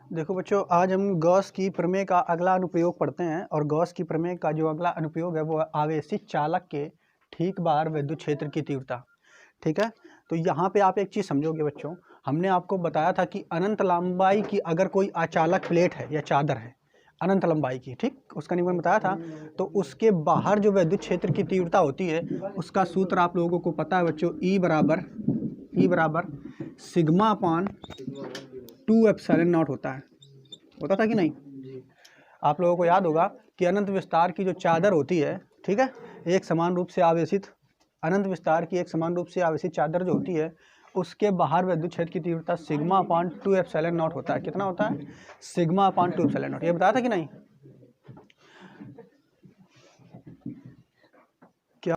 देखो बच्चों, आज हम गॉस की प्रमेय का अगला अनुप्रयोग पढ़ते हैं और गॉस की प्रमेय का जो अगला अनुप्रयोग है वो आवेशित चालक के ठीक बाहर विद्युत क्षेत्र की तीव्रता। ठीक है, तो यहाँ पे आप एक चीज़ समझोगे बच्चों, हमने आपको बताया था कि अनंत लंबाई की अगर कोई अचालक प्लेट है या चादर है अनंत लंबाई की, ठीक, उसका नियम बताया था। तो उसके बाहर जो विद्युत क्षेत्र की तीव्रता होती है उसका सूत्र आप लोगों को पता है बच्चों, ई बराबर सिग्मा अपान 2 एप्सिलॉन नॉट होता था कि नहीं? आप लोगों को याद होगा कि अनंत विस्तार की जो चादर होती है, ठीक है, एक समान रूप से आवेशित अनंत विस्तार की एक समान रूप से आवेशित चादर जो होती है उसके बाहर विद्युत क्षेत्र की तीव्रता सिग्मा अपान 2 एप्सिलॉन नॉट होता है। कितना होता है? Sigma upon 2 epsilon not. ये बताया था कि नहीं? क्या?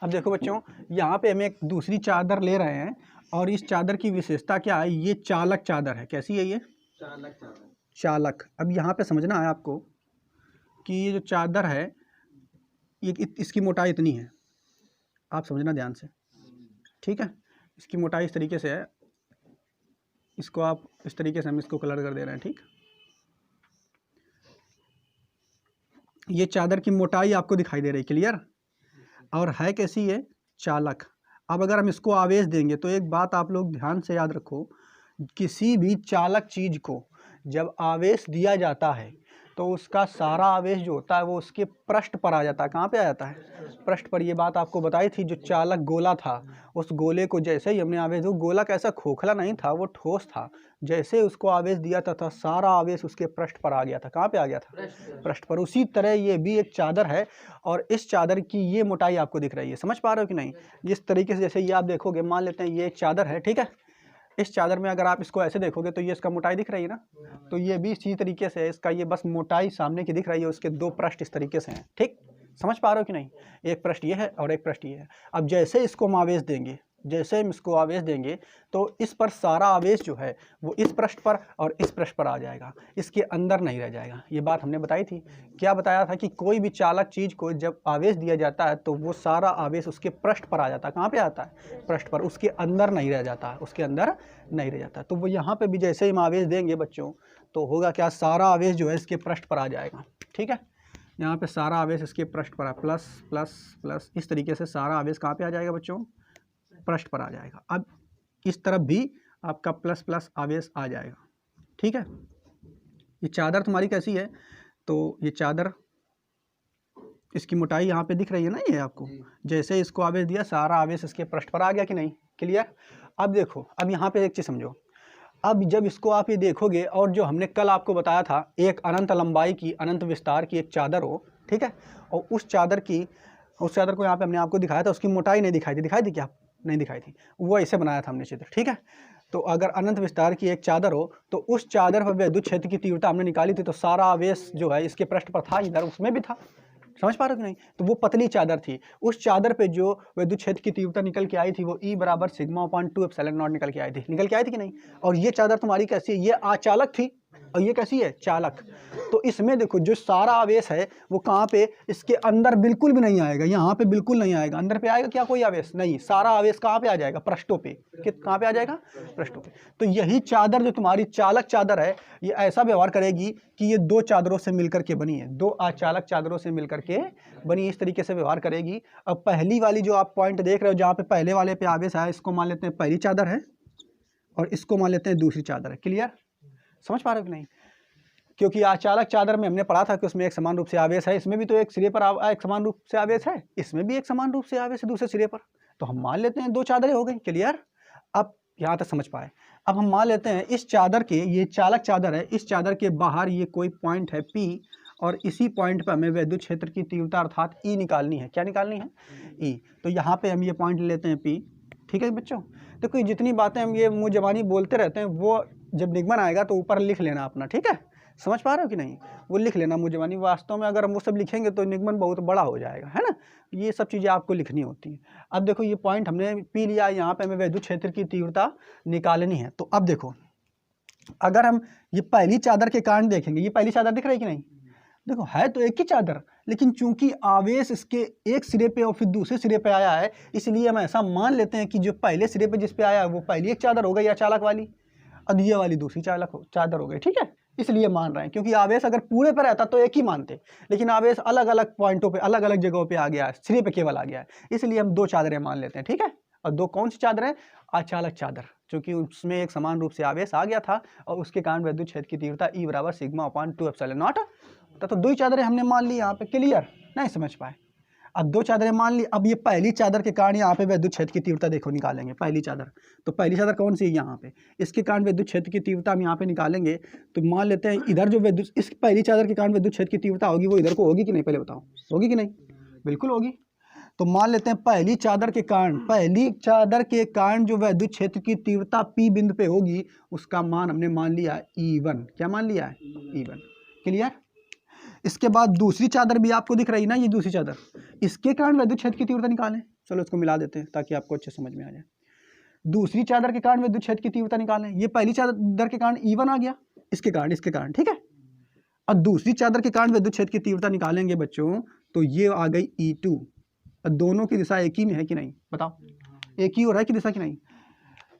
अब देखो बच्चों, यहाँ पे हम एक दूसरी चादर ले रहे हैं और इस चादर की विशेषता क्या है? ये चालक चादर है। कैसी है ये? चालक। अब यहाँ पे समझना है आपको कि ये जो चादर है ये इसकी मोटाई इतनी है, आप समझना ध्यान से, ठीक है। इसकी मोटाई इस तरीके से है, इसको आप इस तरीके से हम इसको कलर कर दे रहे हैं, ठीक। ये चादर की मोटाई आपको दिखाई दे रही, क्लियर। और है कैसी है? चालक। अब अगर हम इसको आवेश देंगे तो एक बात आप लोग ध्यान से याद रखो, किसी भी चालक चीज को जब आवेश दिया जाता है तो उसका सारा आवेश जो होता है वो उसके पृष्ठ पर आ जाता है। कहाँ पे आ जाता है? पृष्ठ पर। ये बात आपको बताई थी। जो चालक गोला था उस गोले को जैसे ही हमने आवेश, वो गोला कैसा खोखला नहीं था, वो ठोस था। जैसे उसको आवेश दिया था सारा आवेश उसके पृष्ठ पर आ गया था। कहाँ पे आ गया था? पृष्ठ पर। उसी तरह ये भी एक चादर है और इस चादर की ये मोटाई आपको दिख रही है। समझ पा रहे हो कि नहीं? जिस तरीके से जैसे ये आप देखोगे, मान लेते हैं ये एक चादर है, ठीक है। इस चादर में अगर आप इसको ऐसे देखोगे तो ये इसका मोटाई दिख रही है ना, तो ये भी इसी तरीके से इसका ये बस मोटाई सामने की दिख रही है, उसके दो पृष्ठ इस तरीके से हैं, ठीक। समझ पा रहे हो कि नहीं? एक पृष्ठ ये है और एक पृष्ठ ये है। अब जैसे इसको हम आवेश देंगे, जैसे हम इसको आवेश देंगे तो इस पर सारा आवेश जो है वो इस पृष्ठ पर और इस पृष्ठ पर आ जाएगा, इसके अंदर नहीं रह जाएगा। ये बात हमने बताई थी। क्या बताया था कि कोई भी चालक चीज को जब आवेश दिया जाता है तो वो सारा आवेश उसके पृष्ठ पर आ जाता है। कहाँ पे आता है? पृष्ठ पर। उसके अंदर नहीं रह जाता है, उसके अंदर नहीं रह जाता। तो वो यहाँ पे भी जैसे ही हम आवेश देंगे बच्चों तो होगा क्या? सारा आवेश जो है इसके पृष्ठ पर आ जाएगा, ठीक है। यहाँ पे सारा आवेश इसके पृष्ठ पर है, प्लस प्लस प्लस, इस तरीके से सारा आवेश कहाँ पे आ जाएगा बच्चों? पृष्ठ पर आ जाएगा। अब इस तरफ भी आपका प्लस प्लस आवेश आ जाएगा, ठीक है। ये चादर तुम्हारी कैसी है? तो ये चादर, इसकी मोटाई यहाँ पे दिख रही है ना, ये आपको। जैसे इसको आवेश दिया सारा आवेश इसके पृष्ठ पर आ गया कि नहीं? क्लियर। अब देखो, अब यहाँ पे एक चीज़ समझो। अब जब इसको आप ये देखोगे और जो हमने कल आपको बताया था एक अनंत लंबाई की अनंत विस्तार की एक चादर हो, ठीक है, और उस चादर को यहाँ पे हमने आपको दिखाया था, उसकी मोटाई नहीं दिखाई थी क्या? नहीं दिखाई थी। वो ऐसे बनाया था हमने चित्र, ठीक है। तो अगर अनंत विस्तार की एक चादर हो तो उस चादर पर विद्युत क्षेत्र की तीव्रता हमने निकाली थी, तो सारा आवेश जो है इसके पृष्ठ पर था, इधर उसमें भी था। समझ पा रहे हो कि नहीं? तो वो पतली चादर थी। उस चादर पे जो विद्युत क्षेत्र की तीव्रता निकल के आई थी वो E बराबर सिग्मा अपान 2 एप्सिलॉन नॉट निकल के आई थी कि नहीं? और ये चादर तुम्हारी कैसी है? ये अचालक थी और ये कैसी है? चालक। तो इसमें देखो जो सारा आवेश है वो कहाँ पे? इसके अंदर बिल्कुल भी नहीं आएगा, यहाँ पे बिल्कुल नहीं आएगा। अंदर पे आएगा क्या कोई आवेश? नहीं। सारा आवेश कहाँ पे आ जाएगा? पृष्ठों पे। कहाँ पे आ जाएगा? पृष्ठों पे। तो यही चादर जो तुम्हारी चालक चादर है ये ऐसा व्यवहार करेगी कि ये दो चादरों से मिलकर के बनी है, दो अचालक चादरों से मिलकर के बनी, इस तरीके से व्यवहार करेगी। अब पहली वाली जो आप पॉइंट देख रहे हो जहाँ पे पहले वाले पे आवेश आया, इसको मान लेते हैं पहली चादर है और इसको मान लेते हैं दूसरी चादर है। क्लियर? समझ पा रहे हो कि नहीं? क्योंकि अचालक चादर में हमने पढ़ा था कि उसमें एक समान रूप से आवेश है, इसमें भी तो एक सिरे पर एक समान रूप से आवेश है, इसमें भी एक समान रूप से आवेश है दूसरे सिरे पर। तो हम मान लेते हैं दो चादरें हो गई। क्लियर? अब यहाँ तक समझ पाए। अब हम मान लेते हैं इस चादर के, ये चालक चादर है, इस चादर के बाहर ये कोई पॉइंट है P और इसी पॉइंट पर हमें विद्युत क्षेत्र की तीव्रता अर्थात E निकालनी है। क्या निकालनी है? E। तो यहाँ पे हम ये पॉइंट लेते हैं P, ठीक है बच्चों। देखो जितनी बातें हम ये मुँह जबानी बोलते रहते हैं वो जब निगमन आएगा तो ऊपर लिख लेना अपना, ठीक है। समझ पा रहे हो कि नहीं? वो लिख लेना मुँह जबानी। वास्तव में अगर हम वो सब लिखेंगे तो निगमन बहुत बड़ा हो जाएगा, है ना। ये सब चीज़ें आपको लिखनी होती हैं। अब देखो ये पॉइंट हमने पी लिया, यहाँ पे हमें विद्युत क्षेत्र की तीव्रता निकालनी है। तो अब देखो अगर हम ये पहली चादर के कारण देखेंगे, ये पहली चादर दिख रही है कि नहीं? देखो है तो एक ही चादर, लेकिन चूंकि आवेश इसके एक सिरे पे और फिर दूसरे सिरे पे आया है, इसलिए हम ऐसा मान लेते हैं कि जो पहले सिरे पे जिस पे आया है वो पहली एक चादर हो गई अचालक वाली। और ये वाली दूसरी चादर हो गई, ठीक है। इसलिए मान रहे हैं क्योंकि आवेश अगर पूरे पर रहता तो एक ही मानते, लेकिन आवेश अलग अलग पॉइंटों पे अलग अलग जगहों पे आ गया है, सिरे पे केवल आ गया है, इसलिए हम 2 चादरें मान लेते हैं, ठीक है। और 2 कौन सी चादर है? आचालक चादर, क्योंकि उसमें एक समान रूप से आवेश आ गया था और उसके कारण विद्युत क्षेत्र की तीव्रता E बराबर सिग्मा/2 एप्सिलॉन नॉट। तो 2 चादरें हमने मान ली यहाँ पे, क्लियर? नहीं समझ पाए? अब 2 चादरें मान ली। अब ये पहली चादर के कारण यहाँ पे विद्युत क्षेत्र की तीव्रता देखो निकालेंगे। पहली चादर, तो पहली चादर कौन सी है? यहाँ पे, इसके कारण विद्युत क्षेत्र की तीव्रता हम यहाँ पे निकालेंगे। तो मान लेते हैं इधर जो विद्युत, इस पहली चादर के कारण विद्युत क्षेत्र की तीव्रता होगी वो इधर को होगी कि नहीं? पहले बताओ, होगी कि नहीं? बिल्कुल होगी। तो मान लेते हैं पहली चादर के कारण जो विद्युत क्षेत्र की तीव्रता P बिंदु पे होगी उसका मान हमने मान लिया E1। क्या मान लिया है? E1। क्लियर? इसके बाद दूसरी चादर भी आपको दिख रही ना, ये दूसरी चादर, इसके कारण विद्युत क्षेत्र की तीव्रता निकालें। चलो इसको मिला देते हैं ताकि आपको अच्छे समझ में आ जाए। दूसरी चादर के कारण विद्युत क्षेत्र की तीव्रता निकालें। ये पहली चादर के कारण E1 आ गया, इसके कारण, ठीक है। और दूसरी चादर के कारण विद्युत क्षेत्र की तीव्रता निकालेंगे बच्चों, तो ये आ गई E2। दोनों की दिशा एक ही में है कि नहीं? बताओ, एक ही हो रहा है कि दिशा की नहीं?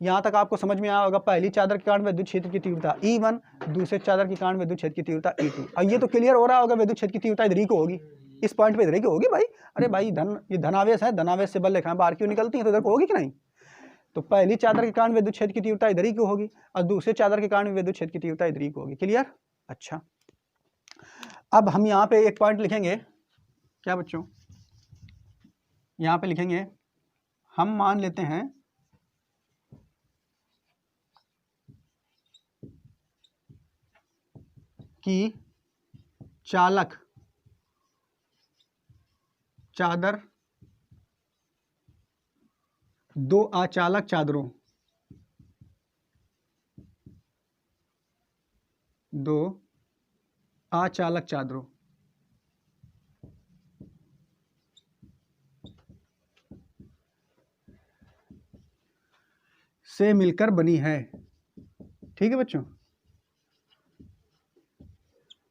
यहाँ तक आपको समझ में आया होगा। पहली चादर के कारण विद्युत क्षेत्र की तीव्रता E1, दूसरे चादर के कारण विद्युत क्षेत्र की तीव्रता E2। और ये तो क्लियर हो रहा होगा विद्युत क्षेत्र की तीव्रता इधर ही को होगी, इस पॉइंट पे इधर ही को होगी भाई। अरे भाई ये धनावेश है, धनावेश से बल रेखाएं बाहर क्यों निकलती हैं, तो इधर को होगी कि नहीं? तो पहली चादर के कारण विद्युत क्षेत्र की तीव्रता इधर ही को होगी और दूसरे चादर के कारण विद्युत क्षेत्र की तीव्रता इधर ही को होगी। क्लियर? अच्छा, अब हम यहाँ पे एक पॉइंट लिखेंगे। क्या बच्चों? यहाँ पे लिखेंगे, हम मान लेते हैं कि चादर 2 आचालक चादरों, 2 आचालक चादरों से मिलकर बनी है। ठीक है बच्चों?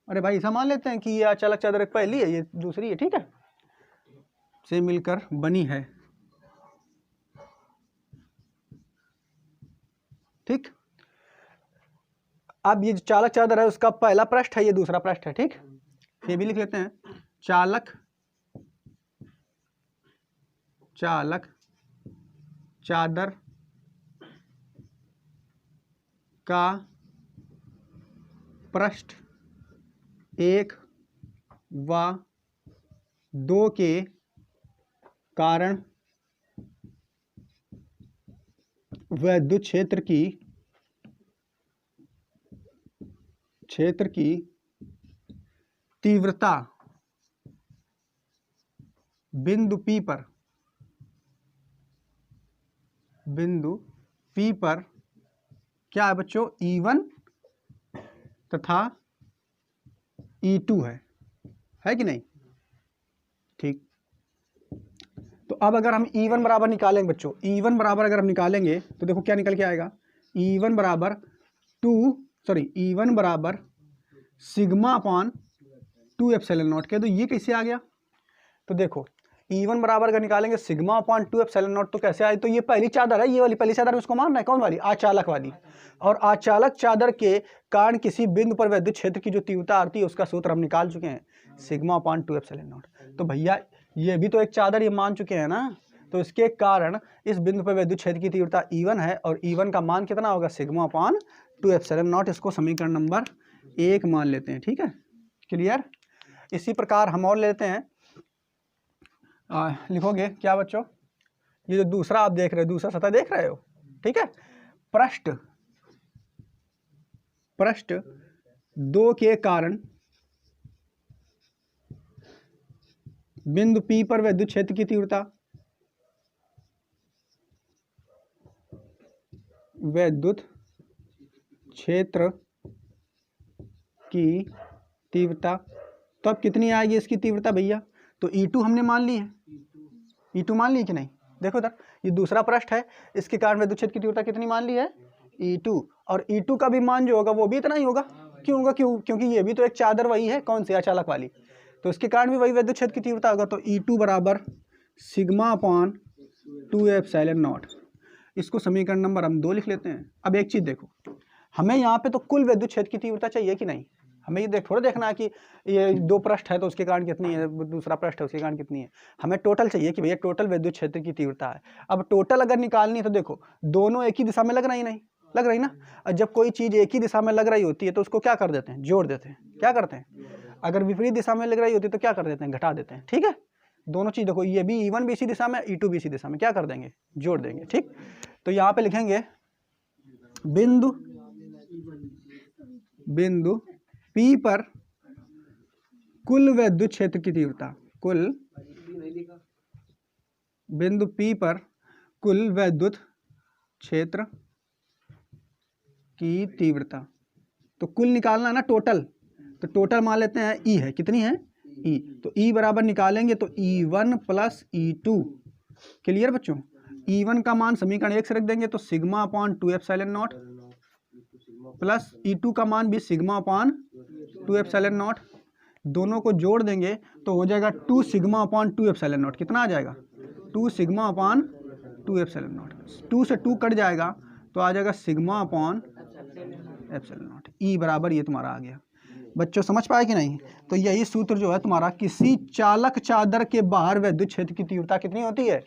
अरे भाई ऐसा मान लेते हैं कि ये आचालक चादर एक पहली है, ये दूसरी है, ठीक है, से मिलकर बनी है। ठीक, अब ये जो चालक चादर है उसका पहला पृष्ठ है, ये दूसरा पृष्ठ है। ठीक, ये भी लिख लेते हैं, चालक चादर का पृष्ठ 1 व 2 के कारण विद्युत क्षेत्र की तीव्रता बिंदु P पर क्या है बच्चों? E1 तथा E2 है कि नहीं? ठीक, तो अब अगर हम E1 बराबर निकालेंगे बच्चों, E1 बराबर अगर हम निकालेंगे तो देखो क्या निकल के आएगा। E1 बराबर सिग्मा/2 एप्सिलॉन नॉट। कह दो ये कैसे आ गया? तो देखो E1 बराबर अगर निकालेंगे सिग्मा/2 एप्सिलॉन नॉट तो कैसे आए? तो ये पहली चादर है, ये वाली पहली चादर उसको मानना है, कौन वाली? आचालक वाली। और आचालक चादर के कारण किसी बिंदु पर विद्युत क्षेत्र की जो तीव्रता आती है उसका सूत्र हम निकाल चुके हैं, सिग्मा/2 एप्सिलॉन नॉट। तो भैया ये भी तो एक चादर ये मान चुके हैं ना, तो इसके कारण इस बिंदु पर विद्युत क्षेत्र की तीव्रता E1 है और E1 का मान कितना होगा? सिग्मा/2 एप्सिलॉन नॉट। इसको समीकरण नंबर 1 मान लेते हैं। ठीक है, क्लियर? इसी प्रकार हम और लेते हैं, लिखोगे क्या बच्चों? ये जो दूसरा आप देख रहे हो, दूसरा सतह देख रहे हो, ठीक है, पृष्ठ 2 के कारण बिंदु P पर विद्युत क्षेत्र की तीव्रता तब कितनी आएगी इसकी तीव्रता भैया? तो E2 हमने मान ली है, E2 मान ली कि नहीं? देखो इधर ये दूसरा पृष्ठ है, इसके कारण विद्युत क्षेत्र की तीव्रता कितनी मान ली है? E2। और E2 का भी मान जो होगा वो भी इतना ही होगा। क्यों होगा? क्योंकि ये भी तो एक चादर वही है, कौन सी? आचालक वाली, तो इसके कारण भी वही विद्युत क्षेत्र की तीव्रता होगा। तो E2 बराबर सिग्मा/2 एप्सिलॉन नॉट। इसको समीकरण नंबर हम 2 लिख लेते हैं। अब एक चीज देखो, हमें यहाँ पे तो कुल विद्युत क्षेत्र की तीव्रता चाहिए कि नहीं, हमें ये थोड़ा देखना है कि ये 2 पृष्ठ है तो उसके कारण कितनी है, दूसरा पृष्ठ है उसके कारण कितनी है, हमें टोटल चाहिए कि भैया टोटल विद्युत क्षेत्र की तीव्रता है। अब टोटल अगर निकालनी है तो देखो दोनों एक ही दिशा में लग रही नहीं, लग रही ना। और जब कोई चीज़ एक ही दिशा में लग रही होती है तो उसको क्या कर देते हैं, जोड़ देते हैं। क्या करते हैं, अगर विपरीत दिशा में लग रही होती है तो क्या कर देते हैं, घटा देते हैं। ठीक है, दोनों चीज़ देखो, ये भी E1 भी इसी दिशा में, E2 भी इसी दिशा में, क्या कर देंगे, जोड़ देंगे। ठीक, तो यहाँ पे लिखेंगे बिंदु P पर कुल विद्युत क्षेत्र की तीव्रता, कुल बिंदु P पर कुल विद्युत क्षेत्र की तीव्रता, तो कुल निकालना है ना टोटल, तो टोटल मान लेते हैं E है, कितनी है E, तो E बराबर निकालेंगे तो E1 प्लस E2। क्लियर बच्चों, E1 का मान समीकरण 1 से रख देंगे तो sigma upon 2 epsilon not, plus E2 का मान भी सिग्मा अपॉन 2 एप्सिलॉन नॉट, दोनों को जोड़ देंगे तो हो जाएगा 2 सिग्मा अपॉन 2 एप्सिलॉन नॉट। कितना आ जाएगा, 2 सिग्मा अपॉन 2 एप्सिलॉन नॉट, 2 से 2 कट जाएगा तो आ जाएगा sigma upon epsilon not. E बराबर ये तुम्हारा आ गया। बच्चों समझ पाए कि नहीं, तो यही सूत्र जो है तुम्हारा, किसी चालक चादर के बाहर विद्युत क्षेत्र की तीव्रता कितनी होती है,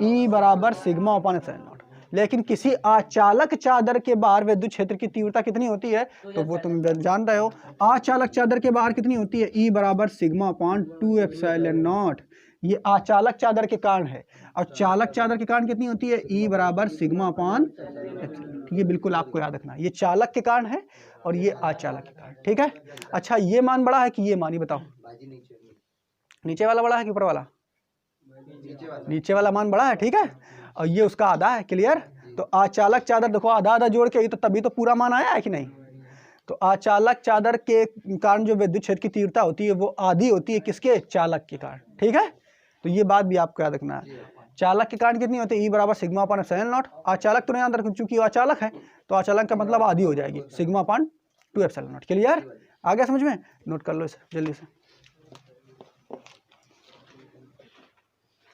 E बराबर सिग्मा अपॉन एप्सिलॉन नॉट। लेकिन किसी अचालक चादर के बाहर विद्युत क्षेत्र की तीव्रता कितनी होती है, तो वो तुम जान रहे हो, अचालक चादर के बाहर कितनी होती है, E बराबर सिग्मा अपॉन 2 एप्सिलॉन नॉट। ये अचालक चादर के कारण है, और चालक चादर के कारण कितनी होती है, E बराबर सिग्मा अपॉन। ये बिल्कुल आपको याद रखना, ये चालक के कारण है और ये अचालक के कारण। ठीक है, अच्छा ये मान बड़ा है कि ये मान, ये बताओ, नीचे वाला बड़ा है कि ऊपर वाला, नीचे वाला मान बड़ा है। ठीक है, और ये उसका आधा है। क्लियर, तो अचालक चादर देखो आधा आधा जोड़ के, तो तभी तो पूरा मान आया है कि नहीं। तो अचालक चादर के कारण जो विद्युत क्षेत्र की तीव्रता होती है वो आधी होती है किसके, चालक के कारण। ठीक है, तो ये बात भी आपको याद रखना है। चालक के कारण कितनी होती है, E बराबर सिग्मा अपॉन एप्सिलॉन नॉट। अचालक तो नहीं याद रखना क्योंकि वो अचालक है, तो अचालक का मतलब आधी हो जाएगी, sigma upon 2 epsilon not. Clear, आ गया समझ में, नोट कर लो इसे जल्दी से।